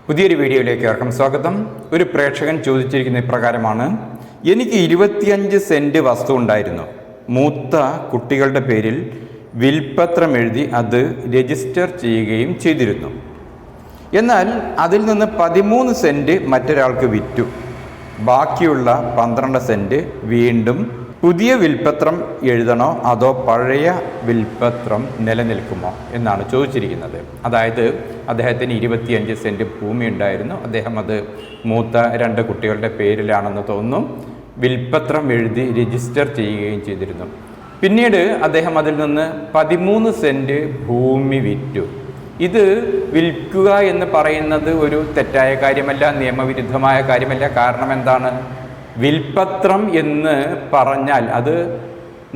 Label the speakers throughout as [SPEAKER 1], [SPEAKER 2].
[SPEAKER 1] പുതിയൊരു വീഡിയോയിലേക്ക് ഏവർക്കും സ്വാഗതം. ഒരു പ്രേക്ഷകൻ ചോദിച്ചിരിക്കുന്ന ഇപ്രകാരമാണ്: എനിക്ക് 25 സെന്റ് വസ്തു ഉണ്ടായിരുന്നു. മൂത്ത കുട്ടികളുടെ പേരിൽ വിൽപ്പത്രം എഴുതി അത് രജിസ്റ്റർ ചെയ്യുകയും ചെയ്തിരുന്നു. എന്നാൽ അതിൽ നിന്ന് 13 സെന്റ് മറ്റൊരാൾക്ക് വിറ്റു. ബാക്കിയുള്ള 12 സെന്റ് വീണ്ടും പുതിയ വിൽപ്പത്രം എഴുതണോ അതോ പഴയ വിൽപ്പത്രം നിലനിൽക്കുമോ എന്നാണ് ചോദിച്ചിരിക്കുന്നത്. അതായത് അദ്ദേഹത്തിന് 25 സെന്റ് ഭൂമി ഉണ്ടായിരുന്നു. അദ്ദേഹം അത് മൂത്ത 2 കുട്ടികളുടെ പേരിലാണെന്ന് തോന്നുന്നു. വിൽപ്പത്രം എഴുതി രജിസ്റ്റർ ചെയ്യുകയും ചെയ്തിരുന്നു. പിന്നീട് അദ്ദേഹം അതിൽ നിന്ന് 13 സെന്റ് ഭൂമി വിറ്റു. ഇത് വിൽക്കുക എന്ന് പറയുന്നത് ഒരു തെറ്റായ കാര്യമല്ല, നിയമവിരുദ്ധമായ കാര്യമല്ല. കാരണം എന്താണ്? വിൽപ്പത്രം എന്ന് പറഞ്ഞാൽ അത്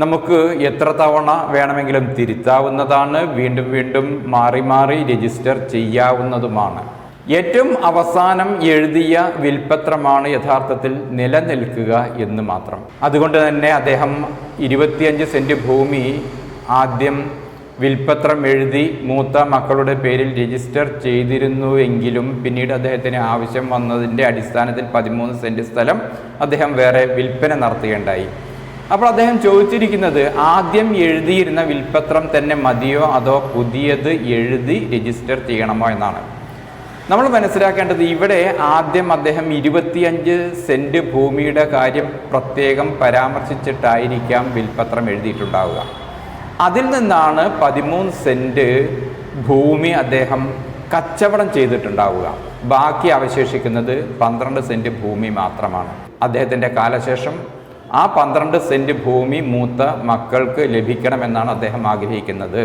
[SPEAKER 1] നമുക്ക് എത്ര തവണ വേണമെങ്കിലും തിരുത്താവുന്നതാണ്, വീണ്ടും വീണ്ടും മാറി മാറി രജിസ്റ്റർ ചെയ്യാവുന്നതുമാണ്. ഏറ്റവും അവസാനം എഴുതിയ വിൽപ്പത്രമാണ് യഥാർത്ഥത്തിൽ നിലനിൽക്കുക എന്ന് മാത്രം. അതുകൊണ്ട് തന്നെ അദ്ദേഹം 25 സെന്റ് ഭൂമി ആദ്യം വിൽപ്പത്രം എഴുതി മൂത്ത മക്കളുടെ പേരിൽ രജിസ്റ്റർ ചെയ്തിരുന്നുവെങ്കിലും പിന്നീട് അദ്ദേഹത്തിന് ആവശ്യം വന്നതിൻ്റെ അടിസ്ഥാനത്തിൽ 13 സെന്റ് സ്ഥലം അദ്ദേഹം വേറെ വിൽപ്പന നടത്തുകയുണ്ടായി. അപ്പോൾ അദ്ദേഹം ചോദിച്ചിരിക്കുന്നത് ആദ്യം എഴുതിയിരുന്ന വിൽപ്പത്രം തന്നെ മതിയോ അതോ പുതിയത് എഴുതി രജിസ്റ്റർ ചെയ്യണമോ എന്നാണ്. നമ്മൾ മനസ്സിലാക്കേണ്ടത് ഇവിടെ ആദ്യം അദ്ദേഹം 25 സെന്റ് ഭൂമിയുടെ കാര്യം പ്രത്യേകം പരാമർശിച്ചിട്ടായിരിക്കാം വിൽപ്പത്രം എഴുതിയിട്ടുണ്ടാവുക. അതിൽ നിന്നാണ് 13 സെന്റ് ഭൂമി അദ്ദേഹം കച്ചവടം ചെയ്തിട്ടുണ്ടാവുക. ബാക്കി അവശേഷിക്കുന്നത് 12 സെന്റ് ഭൂമി മാത്രമാണ്. അദ്ദേഹത്തിൻ്റെ കാലശേഷം ആ 12 സെന്റ് ഭൂമി മൂത്ത മക്കൾക്ക് ലഭിക്കണമെന്നാണ് അദ്ദേഹം ആഗ്രഹിക്കുന്നത്.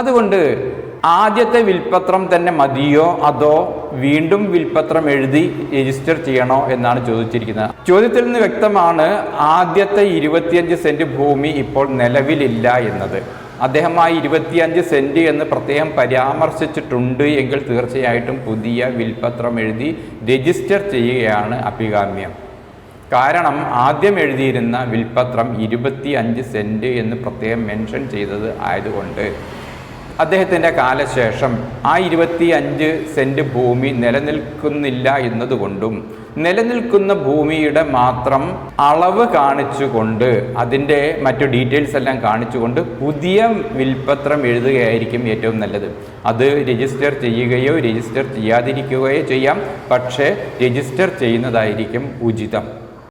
[SPEAKER 1] അതുകൊണ്ട് ആദ്യത്തെ വിൽപ്പത്രം തന്നെ മതിയോ അതോ വീണ്ടും വിൽപ്പത്രം എഴുതി രജിസ്റ്റർ ചെയ്യണോ എന്നാണ് ചോദിച്ചിരിക്കുന്നത്. ചോദ്യത്തിൽ നിന്ന് വ്യക്തമാണ് ആദ്യത്തെ 25 സെന്റ് ഭൂമി ഇപ്പോൾ നിലവിലില്ല എന്നത്. അദ്ദേഹം ആ 25 സെന്റ് എന്ന് പ്രത്യേകം പരാമർശിച്ചിട്ടുണ്ട് എങ്കിൽ തീർച്ചയായിട്ടും പുതിയ വിൽപ്പത്രം എഴുതി രജിസ്റ്റർ ചെയ്യുകയാണ് അഭികാമ്യം. കാരണം ആദ്യം എഴുതിയിരുന്ന വിൽപ്പത്രം 25 സെന്റ് എന്ന് പ്രത്യേകം മെൻഷൻ ചെയ്തത് ആയതുകൊണ്ട് അദ്ദേഹത്തിൻ്റെ കാലശേഷം ആ 25 സെന്റ് ഭൂമി നിലനിൽക്കുന്നില്ല എന്നതുകൊണ്ടും നിലനിൽക്കുന്ന ഭൂമിയുടെ മാത്രം അളവ് കാണിച്ചുകൊണ്ട് അതിൻ്റെ മറ്റു ഡീറ്റെയിൽസ് എല്ലാം കാണിച്ചുകൊണ്ട് പുതിയ വിൽപ്പത്രം എഴുതുകയായിരിക്കും ഏറ്റവും നല്ലത്. അത് രജിസ്റ്റർ ചെയ്യുകയോ രജിസ്റ്റർ ചെയ്യാതിരിക്കുകയോ ചെയ്യാം, പക്ഷേ രജിസ്റ്റർ ചെയ്യുന്നതായിരിക്കും ഉചിതം.